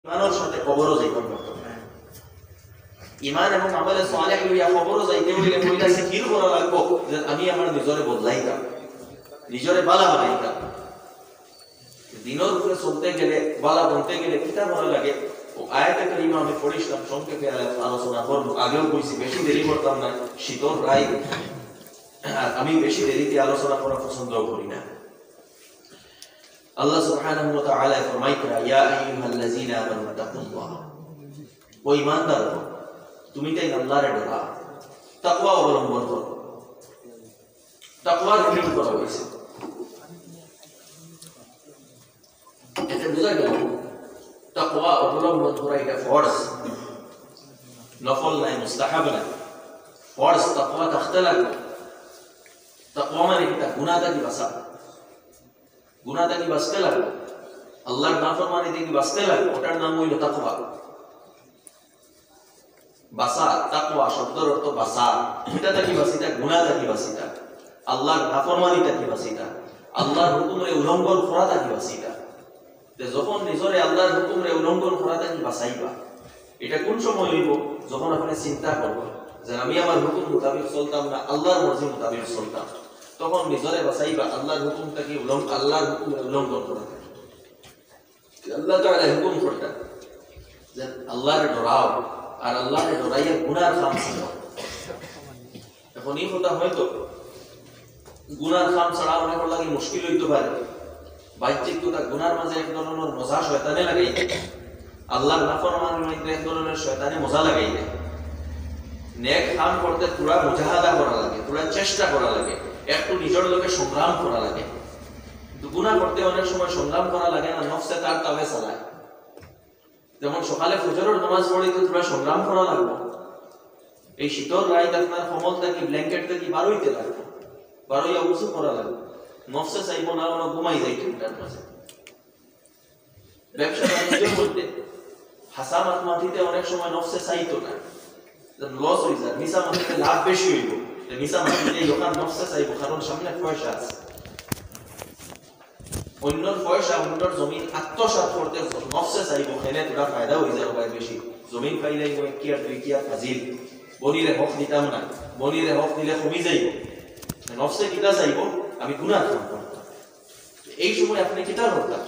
ইমানের সাথে কবরও যাইতাম করতো ইমান এবং আমলে সালেহ লইয়া কবরও যাইতে হইলে কইলা জিকির করা লাগবো যে আমি আমার নিজরে বদলাইতাম নিজরে বালা বানাইতাম দিনের উপরে চলতে গেলে বালা বলতে গেলে কিতাব করা লাগে ও আয়াতে কারিমা আমি পড়িছিলাম সংক্ষেপে আলোচনা করব আগেও কইছি বেশি দেরি করতাম না শীতল রায় আমি বেশি দেরিতে আলোচনা করা পছন্দ করি না আল্লাহ সুবহানাহু ওয়া তাআলা ফরমাইতা ইয়া আইয়ুহাল্লাযীনা আমানু তাকুল্লাহ ও ঈমানদার তুমি তাই আল্লাহর ডরা তাকওয়া অবলম্বন করো তাকওয়ার নিয়ম করা হয়েছে এটা বুঝা গেল তাকওয়া অবলম্বন করা এটা ফরজ নফল নাই মুস্তাহাব নাই ফরজ তাকওয়া তাখতালা তাকওয়া মানে এটা গুনাহ থেকে বাঁচা গুনাহ থেকে বাঁচতে লাগে আল্লাহর নাফরমানি থেকে বাঁচতে লাগে ওটার নাম হইল তাকওয়া বাসা তাকওয়া শব্দের অর্থ বাসা এটা থেকে বাঁচিতা গুনাহ থেকে বাঁচিতা আল্লাহর নাফরমানি থেকে বাঁচিতা আল্লাহর হুকুমে উল্লঙ্ঘন করা থেকে বাঁচিতা তে যখন নিজরে আল্লাহর হুকুমে উল্লঙ্ঘন করা থেকে বাঁচাইবা এটা কোন সময় হইব যখন আপনি চিন্তা করবেন যে আমি আমার হুকুম মোতাবেক চলতাম না আল্লাহর মর্জি মোতাবেক চলতাম তখন নিজরে বাঁচাইবা আল্লাহর হুকুম থেকে আল্লাহর হুকুমে উল্লঙ্ঘন করা আল্লাহ তাআলা হুকুম করতেন যে আল্লাহর ডরাও আর আল্লাহর ডরাইয়া গুনার কাম ছাড়াও এখন এই কথা হয়তো গুনার কাম ছাড়া অনেক লাগে মুশকিল হইতে পারে বাহ্যিক কথা গুনার মাঝে এক ধরনের মজা শয়তানে লাগাই আল্লাহর নাফরমানির মধ্যে এক ধরনের শয়তানে মজা লাগাই দেয় নেক কাম করতে পুরা মুজাহাদা করা লাগে পুরা চেষ্টা করা লাগে একটু নিজের লোকে সংগ্রাম করা লাগে গুনাহ করতে অনেক সময় সংগ্রাম করা লাগে না নফসে তার তাবে চালায় যেমন সকালে ফজরের নামাজ পড়িতে পুরা সংগ্রাম করা লাগবে এই শীতল রাত আপনার কমল থেকে ব্ল্যাঙ্কেট থেকে বার হইতে লাগবে বার হইয়া উঁচু করা লাগবে নফসে চাইব না ওনা ঘুমাই যাই ঠিকঠাক মাঝে ব্যবসা বাণিজ্যের মধ্যে হাসামাত মাটিতে অনেক সময় নফসে চাইতো না লস হয়ে যায় মিশা মাটিতে লাভ বেশি হইব মিশা মাটিতে দোকান নফসে চাইব কারণ সামনে পয়সা আছে অন্যর পয়সা অন্যর জমিন আত্মসাৎ করতে নফসে চাইব খেলে তোরা ফায়দা হয়ে যাবে ভাই বেশি জমিন পাইলেই মই কি আর তুই কি আর ফাজিল বনিরে হক দিতাম না বনিরে হক দিলে কমি যাইব নফসে কিতা চাইব আমি গুনাহ করব এই সময় আপনি কিতা করতেন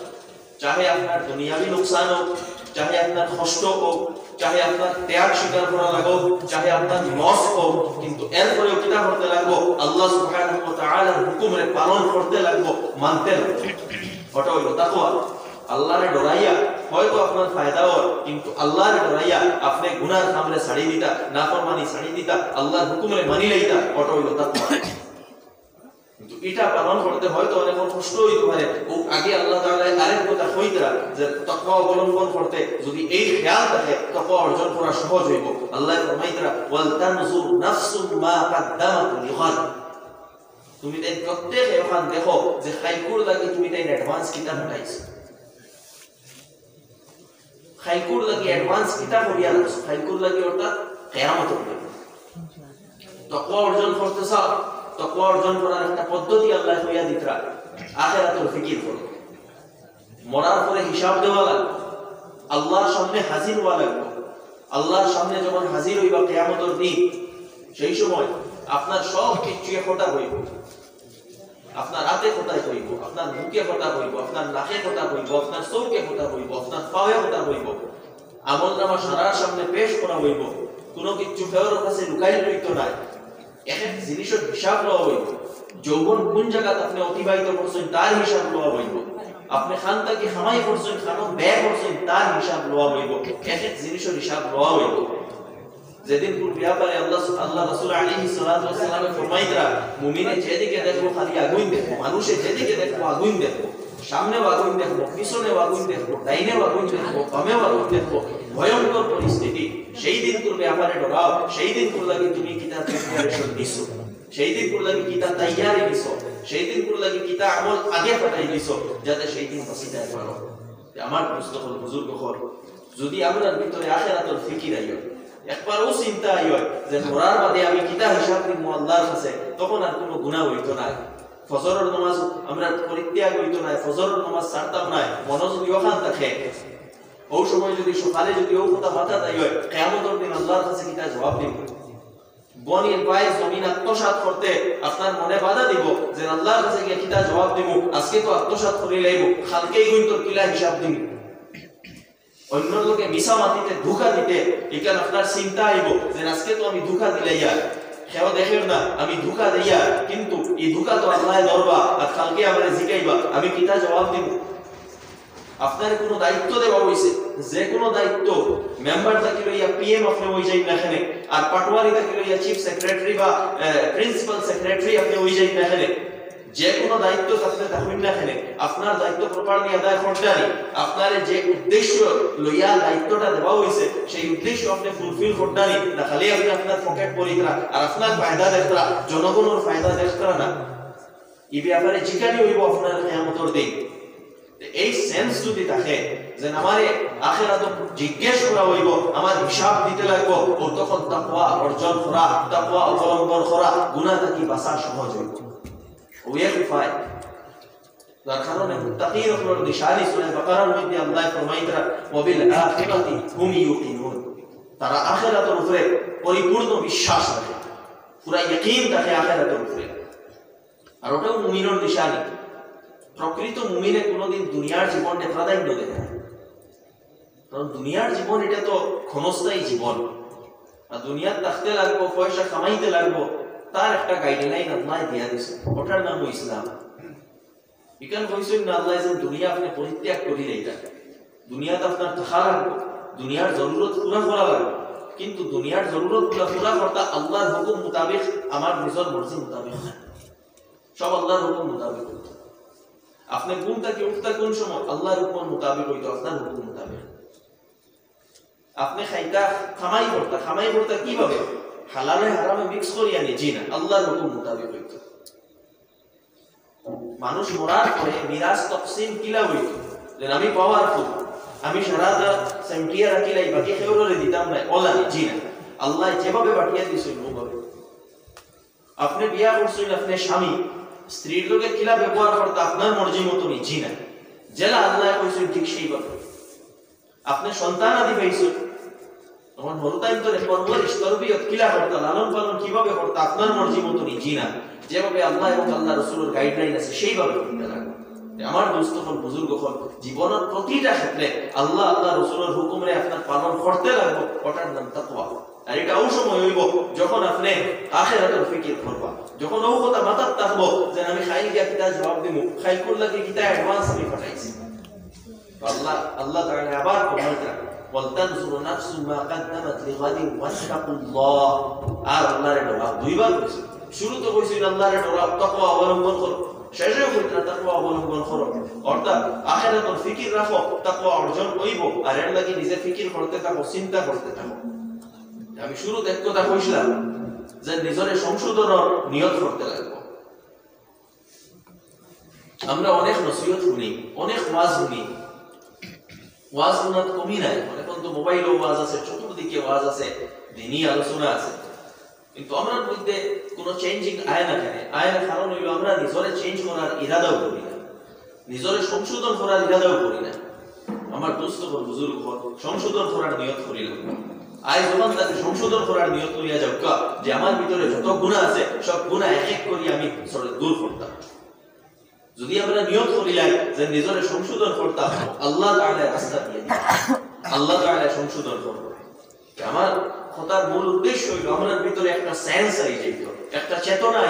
চাহে আপনার দুনিয়াবি নুকসান হোক চাহে আপনার কষ্ট হোক চাহে আপনার ত্যাগ স্বীকার করা লাগো চাহে আপনার লস হোক কিন্তু এরপরেও কিতা করতে লাগবো আল্লাহ সুবহানাহু ওয়া তাআলার হুকুমে পালন করতে লাগবো মানতে লাগবো ওটা হইল তাকওয়া আল্লাহর ডরাইয়া হয়তো আপনার ফায়দা হয় কিন্তু আল্লাহর ডরাইয়া আপনি গুনাহ সামনে ছাড়ি দিতা নাফরমানি ছাড়ি দিতা আল্লাহর হুকুমে মানি লইতা ওটা হইল তাকওয়া কিন্তু এটা পালন করতে হয়তো অনেক কষ্ট হইতে পারে ও আগে আল্লাহ তাআলা আরেক কথা কইতরা যে তাকওয়া অবলম্বন করতে যদি এই খেয়াল থাকে তাকওয়া অর্জন করা সহজ হইব আল্লাহ ফরমাইতরা ওয়াল তানজুর নাফসুম মা কদ্দামাত লিগাদ তুমি তাই প্রত্যেক এখন দেখো যে খাইকুর লাগি তুমি তাই অ্যাডভান্স কিতাব উঠাইছো খাইকুর লাগি অ্যাডভান্স কিতাব হইয়া রাখছো খাইকুর লাগি অর্থাৎ কিয়ামত হবে তাকওয়া অর্জন করতে চাও তাকওয়া অর্জন করার একটা পদ্ধতি আল্লাহ কইয়া দিতরা আখিরাতুল ফিকির করো মরার পরে হিসাব দেওয়া লাগবে আল্লাহর সামনে হাজির হওয়া লাগবে আল্লাহর সামনে যখন হাজির হইবা কিয়ামতের দিন সেই সময় আপনার সব কিছু ফোটা হইব আপনার হাতে ফোটা হইব আপনার মুখে ফোটা হইব আপনার নাকে ফোটা হইব আপনার চোখে ফোটা হইব আপনার পায়ে ফোটা হইব আমলনামা সারার সামনে পেশ করা হইব কোনো কিছু ফেরর কাছে লুকাই লইতো না এক জিনিসের হিসাব লওয়া হইব যৌবন কোন জায়গাতে আপনি অতিবাহিত করছেন তার হিসাব লওয়া হইব আপনি খান থেকে খামাই করছেন খানো ব্যয় করছেন তার হিসাব লওয়া হইব এক জিনিসের হিসাব লওয়া হইব যেদিন কোন ব্যাপারে আল্লাহ রাসূল আলাইহিস সালাতু ওয়াস সালাম ফরমাইতরা মুমিনে যেদিকে দেখবো খালি আগুন দেখবো মানুষে যেদিকে দেখবো আগুন দেখবো সামনে আগুন দেখবো পিছনে আগুন দেখবো ডাইনে আগুন দেখবো বামে আগুন দেখবো ভয়ঙ্কর পরিস্থিতি সেই দিন কোন ব্যাপারে ডরাও সেই দিন কোন লাগি তুমি কিতাব প্রিপারেশন দিছো সেই দিন কোন লাগি কিতাব তৈয়ারি দিছো সেই দিন কোন লাগি কিতাব আমল আগে পাঠাই দিছো যাতে সেই দিন বাঁচিতে পারো আমার প্রশ্ন হল হুজুর গফর যদি আপনার ভিতরে আখিরাতুল ফিকির আইয় একবারও চিন্তা আইয় যে মরার বাদে আমি কিতাব হিসাব দিব আল্লাহর কাছে তখন আর কোনো গুনাহ হইতো না ফজরের নামাজ আমরা পরিত্যাগ হইতো না ফজরের নামাজ ছাড়তাম না মনোযোগ ওখান থাকে ওই সময় যদি সকালে যদি ও কথা মাথা দেয় হয় কিয়ামতের দিন আল্লাহর কাছে কি তার জবাব দিব বনির পায়ে জমিন আত্মসাৎ করতে আপনার মনে বাধা দিব যে আল্লাহর কাছে গিয়ে কি তার জবাব দিব আজকে তো আত্মসাৎ করে লাইব কালকেই কিন্তু কিলা হিসাব দিব অন্য লোকে মিছা মাটিতে ধোঁকা দিতে এখানে আপনার চিন্তা আইব যে আজকে তো আমি ধোঁকা দিলাইয়া কেউ দেখেন না আমি ধোঁকা দিয়া কিন্তু এই ধোঁকা তো আল্লাহ ধরবা আর কালকে আমারে জিগাইবা আমি কিতা জবাব দিব আপনার কোনো দায়িত্ব দেওয়া হইছে যে কোনো দায়িত্ব মেম্বার থাকি লইয়া পিএম আপনি হই যাই না এখানে আর পাটোয়ারি থাকি লইয়া চিফ সেক্রেটারি বা প্রিন্সিপাল সেক্রেটারি আপনি হই যাই না এখানে যে কোনো দায়িত্ব থাকতে থাকুন না এখানে আপনার দায়িত্ব প্রপারলি আদায় করতে আনি আপনার যে উদ্দেশ্য লইয়া দায়িত্বটা দেওয়া হয়েছে সেই উদ্দেশ্য আপনি ফুলফিল করতে আনি না খালি আপনি আপনার পকেট পরিকরা আর আপনার ফায়দা দেখরা জনগণের ফায়দা দেখরা না এই ব্যাপারে জিজ্ঞাসা হইব আপনার কিয়ামতের দিন এই সেন্স যদি থাকে যে আমারে আখিরাতে জিজ্ঞেস করা হইব আমার হিসাব দিতে লাগবো ও তখন তাকওয়া অর্জন করা তাকওয়া অবলম্বন করা গুনাহ থেকে বাঁচা সহজ হইব ويكفي ذكرون المتقين في النشاري سورة البقرة مدي الله فرمايترا وبالآخرة هم يوقنون ترى آخرة الأخرى পরিপূর্ণ বিশ্বাস রাখে পুরা ইয়াকিন থাকে আখিরাতের উপরে আর ওটাও মুমিনের নিশানি প্রকৃত মুমিনে কোনোদিন দুনিয়ার জীবনকে প্রাধান্য দেয় না কারণ দুনিয়ার জীবন এটা তো ক্ষণস্থায়ী জীবন আর দুনিয়ার থাকতে লাগবো পয়সা কামাইতে লাগবো তার একটা গাইডলাইন আল্লাহ দিয়া দিয়েছে ওটার নাম ইসলাম এখানে কইছেন না আল্লাহ যে দুনিয়া আপনি পরিত্যাগ করি এইটা দুনিয়াতে আপনার থাকা লাগবে দুনিয়ার জরুরত পুরা করা লাগবে কিন্তু দুনিয়ার জরুরত পুরা করতে আল্লাহর হুকুম মোতাবেক আমার নিজের মর্জি মোতাবেক না সব আল্লাহর হুকুম মোতাবেক হইতো আপনি ঘুম থেকে উঠতে কোন সময় আল্লাহর হুকুম মোতাবেক হইতো আপনার হুকুম মোতাবেক আপনি খাইতা খামাই করতে কিভাবে হালালে হারামে মিক্স করিয়া জি না আল্লাহর হুকুম মোতাবেক হইতো মানুষ মরার পরে মিরাজ তকসিম কিলা হইতো যে আমি পাওয়ারফুল আমি সারাটা সেমটিয়া রাখিলাই বাকি খেউরে দিতাম না ওলা জি না আল্লাহ যেভাবে বাটিয়া দিছেন ওভাবে আপনি বিয়া করছেন আপনি স্বামী স্ত্রীর লোকে কিলা ব্যবহার করতে আপনার মর্জি মতো জি না জেলা আল্লাহ কইছেন ঠিক সেইভাবে আপনি সন্তান আদি পাইছেন তখন হরতাইম তো পরবরিশ তরবিয়ত কিলা করতে লালন পালন কিভাবে করতে আপনার মর্জি মতো জি না যেভাবে আল্লাহ এবং আল্লাহ রাসূলের গাইডলাইন আছে সেইভাবে করতে লাগবে আমার দোস্ত হল বুজুর্গ হল জীবনের প্রতিটা ক্ষেত্রে আল্লাহ আল্লাহ রাসূলের হুকুমে আপনার পালন করতে লাগবে ওটার নাম তাকওয়া আর এটা ওই সময় হইব যখন আপনি আখিরাতের ফিকির করবা যখন ও কথা মাথাত থাকবো যে আমি খাইল গিয়া কিতা জবাব দিব খাইল করলে কি কিতা অ্যাডভান্স আমি পাঠাইছি আল্লাহ তাআলা আবার কমাইতা ওয়ালতানজুরু নাফসু মা কদ্দামাত লিগাদিন ওয়াত্তাকুল্লাহ আর আল্লাহর ডরা দুইবার কইছে শুরুতে কইছেন আল্লাহর ডরা তাকওয়া অবলম্বন করো শেষেও কইছেন তাকওয়া অবলম্বন করো অর্থাৎ আখিরাতের ফিকির রাখো তাকওয়া অর্জন হইব আর এর লাগি নিজে ফিকির করতে থাকো চিন্তা করতে থাকো আমি শুরুতে এক কথা কইছিলাম যে নিজের সংশোধনের নিয়ত করতে লাগবে আমরা অনেক নসিহত শুনি অনেক ওয়াজ শুনি ওয়াজ শোনার কমই নাই এখন তো মোবাইলে ওয়াজ আছে চতুর্দিকে ওয়াজ আছে দিনই আলোচনা আছে কিন্তু আমরা মধ্যে কোনো চেঞ্জিং আয় না কেন আয়ের কারণ হইল আমরা নিজরে চেঞ্জ করার ইরাদাও করি না নিজরে সংশোধন করার ইরাদাও করি না আমার দোস্ত বুজুর্গ সংশোধন করার নিয়ত করিলাম আয় যখন তাকে সংশোধন করার নিয়ত লইয়া যাও যে আমার ভিতরে যত গুনাহ আছে সব গুনাহ এক এক করি আমি দূর করতাম যদি আমরা নিয়ত করিলাই যে নিজরে সংশোধন করতাম আল্লাহ তাআলা রাস্তা দিয়ে দিবেন আল্লাহ তাআলা সংশোধন করবে আমার কথার মূল উদ্দেশ্য হইল আমার ভিতরে একটা সেন্স আইতো একটা চেতনা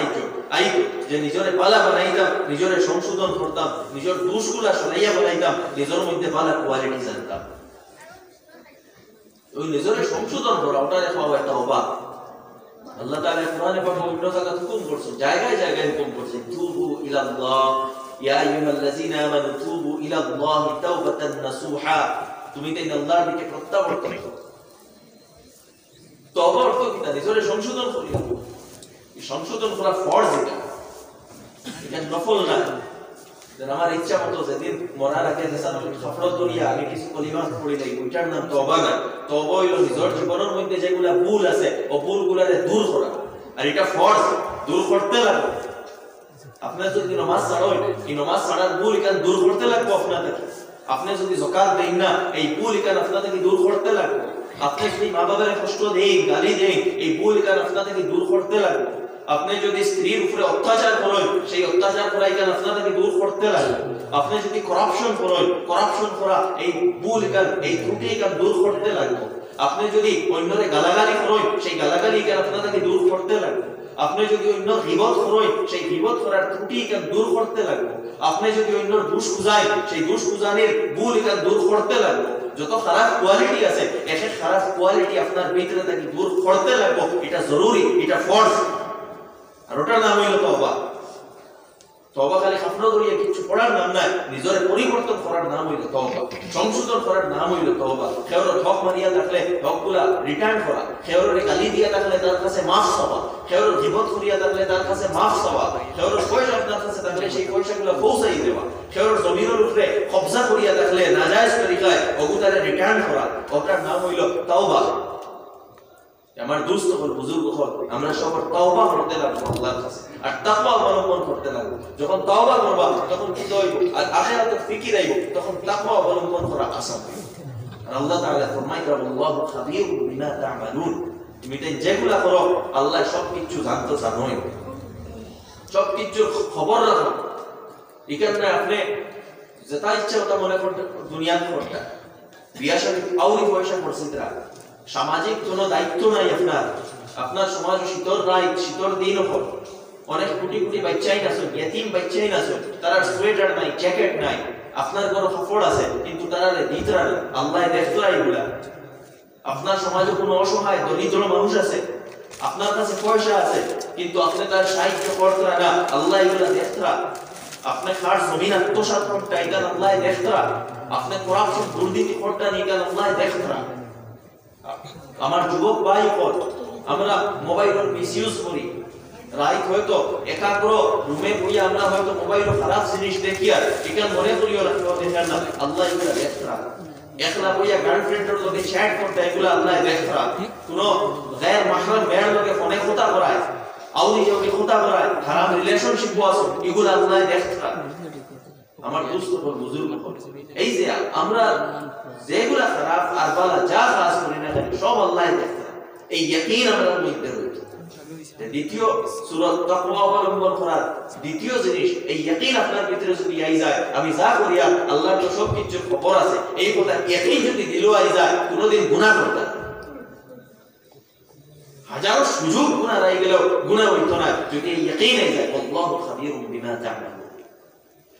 আইতো যে নিজরে পালা বানাইতাম নিজরে সংশোধন করতাম নিজের দোষগুলা সরাইয়া বানাইতাম নিজের মধ্যে পালা কোয়ালিটি জানতাম ওই নিজরে সংশোধন করা ওটা পাওয়া একটা অবাক আল্লাহ তাআলা কোরআনে পাক বিভিন্ন জায়গায় হুকুম করেছেন জায়গায় জায়গায় হুকুম করেছেন তুবু ইলাল্লাহ ইয়া আইয়ুহাল্লাযীনা আমানু তুবু ইলাল্লাহি তাওবাতান নাসুহা তুমি তাই আল্লাহর দিকে প্রত্যাবর্তন করো তওবা অর্থ কি নিজরে সংশোধন করিও এই সংশোধন করা ফরজ এটা নফল না যে আমার ইচ্ছা মতো যেদিন মরার আগে যেসান সফলত করিয়া আমি কিছু কলিমা পড়ি নাই ওইটার নাম তওবা না তওবা হইল নিজের জীবনের মধ্যে যেগুলা ভুল আছে ও ভুলগুলারে দূর করা আর এটা ফরজ দূর করতে লাগবে আপনার যদি নামাজ ছাড়ো এই নামাজ ছাড়ার ভুল এখানে দূর করতে লাগবে আপনাদেরকে আপনি যদি যাকাত দেন না এই ভুল কাজ আপনা থেকে দূর করতে লাগবে। আপনি যদি মা বাবার কষ্ট দেন, গালি দেন, এই ভুল কাজ আপনা থেকে দূর করতে লাগবে। আপনি যদি স্ত্রীর উপরে অত্যাচার করেন, সেই অত্যাচার করা এই কাজ আপনা থেকে দূর করতে লাগবে। আপনি যদি করাপশন করেন, করাপশন করা এই ভুল কাজ, এই ত্রুটি কাজ দূর করতে লাগবে। আপনি যদি অন্যরে গালাগালি করেন, সেই গালাগালি কাজ আপনা থেকে দূর করতে লাগবে। আপনি যদি অন্য গীবত করেন, সেই গীবত করার ত্রুটি কাজ দূর করতে লাগবে। আপনি যদি অন্য দোষ খুঁজায়, সেই দোষ খুঁজানির ভুল কাজ দূর করতে লাগবে। যত খারাপ কোয়ালিটি আছে, এক খারাপ কোয়ালিটি আপনার ভিতরে থেকে দূর করতে লাগবে। এটা জরুরি, এটা ফরজ। আর ওটার নাম হইল তওবা। তওবা খালি খাফনা করিয়া কিছু পড়ার নাম নাই, নিজের পরিবর্তন করার নাম হইল তওবা, সংশোধন করার নাম হইল তওবা। খেওরের হক মারিয়া থাকলে হকগুলা রিটার্ন করা, খেওরের গালি দিয়া থাকলে তার কাছে মাফ চাওয়া, খেওরের গীবত করিয়া থাকলে তার কাছে মাফ চাওয়া, খেওরের পয়সা আপনার কাছে থাকলে সেই পয়সাগুলো পৌঁছাই দেওয়া, খেওরের জমিনের উপরে কবজা করিয়া থাকলে নাজায়েজ তরিকায় ওগুতারে রিটার্ন করা, ওটার নাম হইল তওবা। আমার দোস্ত হল, বুজুর্গ হল, আমরা সবার তওবা করতে লাগবো আল্লাহর কাছে, আর তাকওয়া অবলম্বন করতে লাগবো। যখন তওবা করবা তখন কি হইব, আর আখিরাতের ফিকির আইব, তখন তাকওয়া অবলম্বন করা আসান। আর আল্লাহ তাআলা ফরমায়, আল্লাহু খাবীরুম বিমা তা'মালুন, তুমি যেগুলা করো আল্লাহ সবকিছু জানতো, জানোই, সবকিছু খবর রাখো। এখানে আপনি যেটা ইচ্ছা ওটা মনে করতে দুনিয়ার করতে, বিয়া শাদী আউরি পয়সা করছেন, সামাজিক কোনো দায়িত্ব নাই আপনার। আপনার সমাজ শীতল নাই, শীতল দিন হল, অনেক কোটি কোটি বাচ্চাই আছে, ইয়াতিম বাচ্চাই আছে, তারা সোয়েটার নাই, জ্যাকেট নাই। আপনার ঘরে কাপড় আছে কিন্তু তারা দিতরা না, আল্লাহ দেখতরা এগুলা। আপনার সমাজে কোনো অসহায় দরিদ্র মানুষ আছে, আপনার কাছে পয়সা আছে কিন্তু আপনি তার সাহায্য করতরা না, আল্লাহ এগুলা দেখতরা। আপনি খাস জমিন আত্মসাৎ করতে, এটা আল্লাহ দেখতরা। আপনি করাপশন দুর্নীতি করতে, এটা আল্লাহ দেখতরা। আমার যুবক ভাই পর আমরা মোবাইলের মিসইউজ করি, রাইট হয়তো একাগ্র রুমে বইয়া আমরা হয়তো মোবাইলের খারাপ জিনিস দেখি, আর এখান মনে করিও রাখতে দেখেন না, আল্লাহ এগুলা দেখতরা। একলা বইয়া গার্লফ্রেন্ডের লগে চ্যাট করতে, এগুলা আল্লাহ দেখতরা। কোনো গায়ের মাহরাম মেয়ের লগে ফোনে কথা করায়, আউলি জমি কথা করায়, হারাম রিলেশনশিপ আছে, এগুলা আল্লাহ দেখতরা। আমার দোস্ত হল, বুজুর্গ হল, এই যে আমরা যেগুলা খারাপ আর বালা যা কাজ করি না সব আল্লাহ দেখতে, এই ইয়াকিন আমাদের মধ্যে রয়েছে। দ্বিতীয় সূরা তাকওয়া অবলম্বন করার দ্বিতীয় জিনিস, এই ইয়াকিন আপনার ভিতরে যদি আই যায়, আমি যা করি আল্লাহর তো সব কিছু খবর আছে, এই কথা ইয়াকিন যদি দিল আই যায়, কোনোদিন গুনাহ করতে না। হাজারো সুযোগ গুনাহ রাই গেল, গুনাহ হইতো না যদি এই ইয়াকিন আই যায়, আল্লাহু খাবীরুম বিমা তা'মালুন।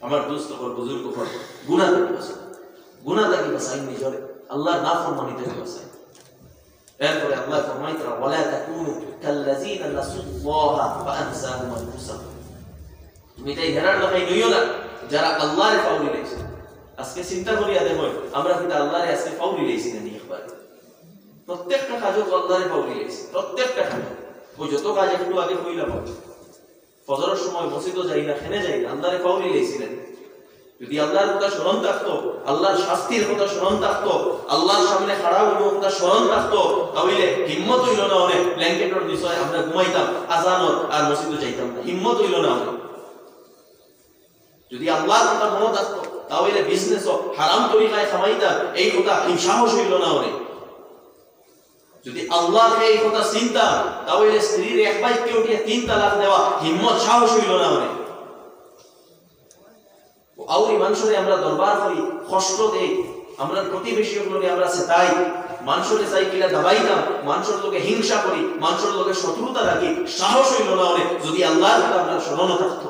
আমার দোস্ত হল, বুজুর্গ হল, গুনাহ থেকে বাঁচান, গুনাহ থেকে বাঁচাই, নিজরে আল্লাহর নাফরমানি থেকে বাঁচাই। এরপরে আল্লাহ ফরমায়, ওয়ালা তাকুনু কাল্লাযিনা নাসুল্লাহা ফাআনসাহুম আনফুসাহুম, তুমি তাই হেরার লাগাই নইও না যারা আল্লাহরে ফাউলি লাইছে। আজকে চিন্তা করিয়া দেখো, আমরা কিন্তু আল্লাহরে আজকে ফাউলি লাইছি না, একবার প্রত্যেকটা কাজে আল্লাহরে ফাউলি লাইছি, প্রত্যেকটা কাজ। ওই যত কাজ একটু আগে কইলাম, ফজরের সময় মসজিদও যাই না, খেনে যাই না, আল্লাহরে ফাউলি লাইছিলেন। যদি আল্লাহর কথা স্মরণ থাকতো, আল্লাহর শাস্তির কথা স্মরণ থাকতো, আল্লাহর সামনে খাড়া হইব কথা স্মরণ থাকতো, তাহলে হিম্মত হইল না অনেক ব্ল্যাঙ্কেটের বিষয় আমরা ঘুমাইতাম, আজানর আর মসজিদে যাইতাম না, হিম্মত হইল না অনেক। যদি আল্লাহর কথা মনে থাকতো, তাহলে বিজনেস হারাম তরিকায় কামাইতাম, এই কথা সাহস হইল না অনেক। যদি আল্লাহকে এই কথা চিন্তা, তাহলে স্ত্রীর এক বাইকে উঠিয়ে 3 তালাক দেওয়া হিম্মত সাহস হইল না অনেক। আউরি মানুষরে আমরা দরবার করি, কষ্ট দেই, আমরা প্রতিবেশীগুলোকে আমরা সেটাই, মানুষরে সাইকেলে দাবাইতাম, মানুষের লোকে হিংসা করি, মানুষের লোকে শত্রুতা রাখি, সাহস হইল না অনেক যদি আল্লাহর কথা আমরা স্মরণ থাকতো।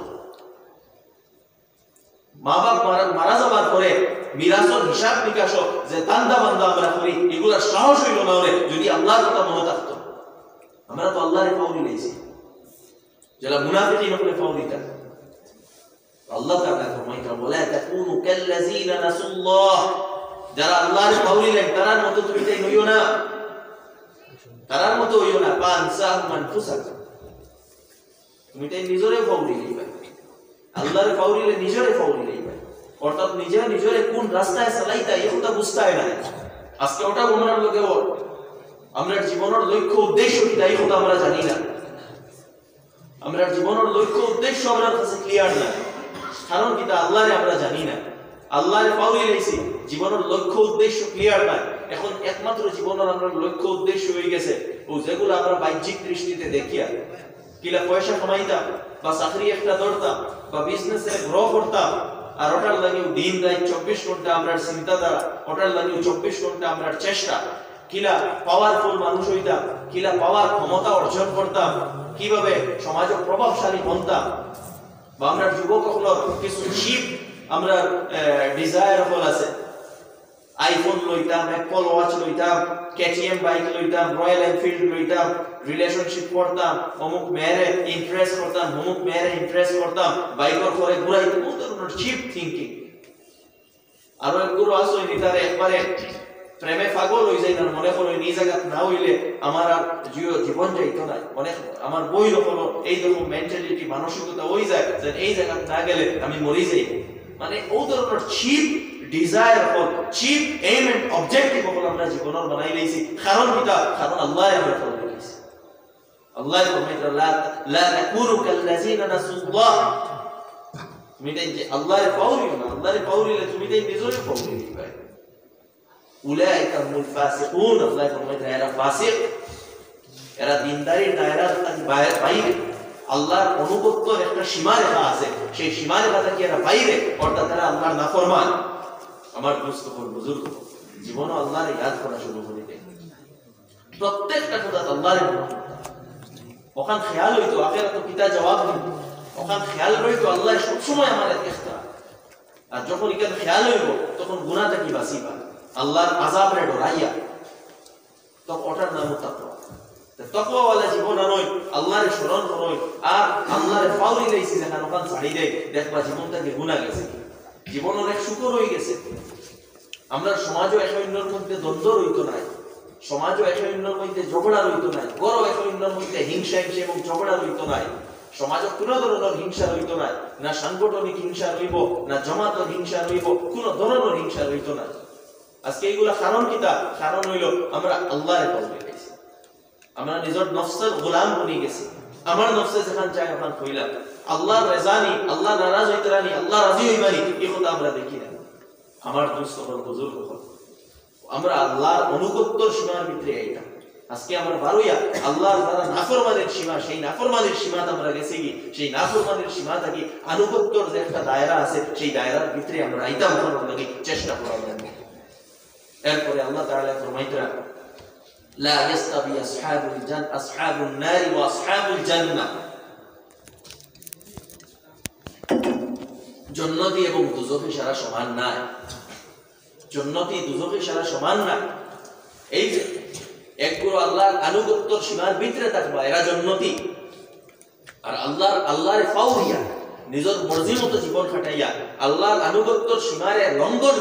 মা বাপ মারা যাবার পরে মিরাসর হিসাব নিকাশ যে তান্দা বান্দা আমরা করি, এগুলার সাহস হইল না অনেক যদি আল্লাহর কথা মনে থাকতো। আমরা তো আল্লাহরে ফাউলি লাইছি, যারা মুনাফিকিন হলে ফাউলি থাকে। আল্লাহ তাআলা ফরমাইতা, ওয়ালা তাকুনু কাল্লাযিনা নাসুল্লাহ, যারা আল্লাহর ফাউলি লাইন তারার মতো তুমি তাই হইও না, তারার মতো হইও না। ফাআনসাহুম আনফুসাহুম, তুমি তাই নিজরে ফাউলি লাইবা, আল্লাহর ফাউলি লাইন নিজরে ফাউলি লাইবা, অর্থাৎ নিজরে কোন রাস্তায় চালাইতা এই কথা বুঝতাই না। আজকে ওটা ওনার লগে আমরা জীবনের লক্ষ্য উদ্দেশ্য কি তাই কথা আমরা জানি না। আমরা জীবনের লক্ষ্য উদ্দেশ্য আমাদের কাছে ক্লিয়ার না, কারণ কি তা আল্লাহরে আমরা জানি না। আল্লাহর পাওয়াই লাইছি জীবনের লক্ষ্য উদ্দেশ্য ক্লিয়ার নাই এখন একমাত্র জীবনের আমরা লক্ষ্য উদ্দেশ্য হয়ে গেছে ও যেগুলো আমরা বাহ্যিক দৃষ্টিতে দেখিয়া কিলা পয়সা কামাইতাম বা চাকরি একটা ধরতাম বা বিজনেসে গ্রো করতাম আর ওটার লাগেও দিন রাত 24 ঘন্টা আমরা চিন্তাধারা ওটার লাগেও 24 ঘন্টা আমরা চেষ্টা কিলা পাওয়ারফুল মানুষ হইতাম কিলা পাওয়ার ক্ষমতা অর্জন করতাম কিভাবে সমাজে প্রভাবশালী বনতাম বা আমরা যুবক হলো কিছু শিপ আমরা ডিজায়ার হল আছে আইফোন লইতাম অ্যাপল ওয়াচ লইতাম কেটিএম বাইক লইতাম রয়্যাল এনফিল্ড লইতাম রিলেশনশিপ করতাম অমুক মেয়েরে ইমপ্রেস করতাম অমুক মেয়েরে ইমপ্রেস করতাম বাইকর করে ঘুরাইতাম ও ধরনের চিপ থিংকিং আর একগুলো আসো নিতারে একবারে প্রেমে পাগল হয়ে যায় না মনে হলো এই জায়গা না হইলে আমার আর জীবন যাইতো না অনেক আমার বই হলো এই রকম মেন্টালিটি মানসিকতা হয়ে যায় যে এই জায়গা না গেলে আমি মরে যাই মানে ও ধরনের চিপ ডিজায়ার হল চিপ এম এন্ড অবজেক্টিভ হল আমরা জীবনের বানাই লইছি কারণ কিটা কারণ আল্লাহ আমরা ফলো করেছি আল্লাহ ফরমাইতে লা তাকুনু কাল্লাযিনা নাসুল্লাহ তুমি দেন যে আল্লাহর পাওরিও না আল্লাহর পাওরিলে তুমি দেন নিজেরই পাওরি ভাই উলাইকা হুমুল ফাসিকুন আল্লাহ ফরমাইতে এরা ফাসিক এরা দিনদারির দায়রার বাইরে আল্লাহর অনুগত্যের একটা সীমারেখা আছে সেই সীমারেখা থেকে এরা বাইরে অর্থাৎ এরা আল্লাহর নাফরমান আমার দোস্ত হল বুজুর্গ জীবন আল্লাহর ইয়াদ করা শুরু করে দেয় প্রত্যেকটা কথা আল্লাহর ওখান খেয়াল হইতো আখিরাতে পিতা জবাব দিন ওখান খেয়াল রইতো আল্লাহ সব সময় আমাদের দেখতা আর যখন এখানে খেয়াল হইব তখন গুনাহ থেকে বাঁচিবা আল্লাহর আযাবের ডরাইয়া তো ওটার নাম তাকওয়া তাকওয়াওয়ালা জীবন নয় আল্লাহর শরণ নয় আর আল্লাহর পাওরি লাইছি যখন ওখান ছাড়ি দেয় দেখবা জীবনটাকে গুনাহ গেছে জীবন অনেক সুখর হয়ে গেছে আমরা সমাজও এক অন্যের মধ্যে দ্বন্দ্ব রইতো নাই সমাজও এক অন্যের মধ্যে ঝগড়া রইতো নাই গড় এক অন্যের মধ্যে হিংসা এবং ঝগড়া রইতো নাই সমাজে কোনো ধরনের হিংসা রইতো নাই না সাংগঠনিক হিংসা রইব না জমাতের হিংসা রইব কোনো ধরনের হিংসা রইতো না আজকে এইগুলা কারণ কিটা কারণ হইল আমরা আল্লাহর পাওরি লাইছি আমরা নিজের নফসের গোলাম বনে গেছি আমার নফসে যেখান চাই ওখান কইলাম আল্লাহর রেজানি আল্লাহ নারাজ হইতে রানি আল্লাহ রাজি হইবানি এই কথা আমরা দেখি না আমার দোস্ত হল বুজুর্গ হল আমরা আল্লাহর অনুগত্যর সীমার ভিতরে আইতাম আজকে আমরা বারোইয়া আল্লাহর যারা নাফরমানের সীমা সেই নাফরমানের সীমাতে আমরা গেছি কি সেই নাফরমানের সীমা থেকে আনুগত্যর যে একটা দায়রা আছে সেই দায়রার ভিতরে আমরা আইতাম করার লাগি চেষ্টা করার লাগবে এরপরে আল্লাহ তাআলা ফরমাইতেরা লা ইয়াস্তাবি আসহাবুন নারি ওয়া আসহাবুল জান্নাহ জান্নাতি এবং দুজখে সারা সমান না জান্নাতি দুজখে সারা সমান না এই যে একগুলো আল্লাহর আনুগত্যর সীমার ভিতরে থাকবা এরা জান্নাতি আর আল্লাহর ফাওরিয়া নিজের মর্জি মতো জীবন কাটাইয়া আল্লাহর আনুগত্যর সীমারে লঙ্ঘন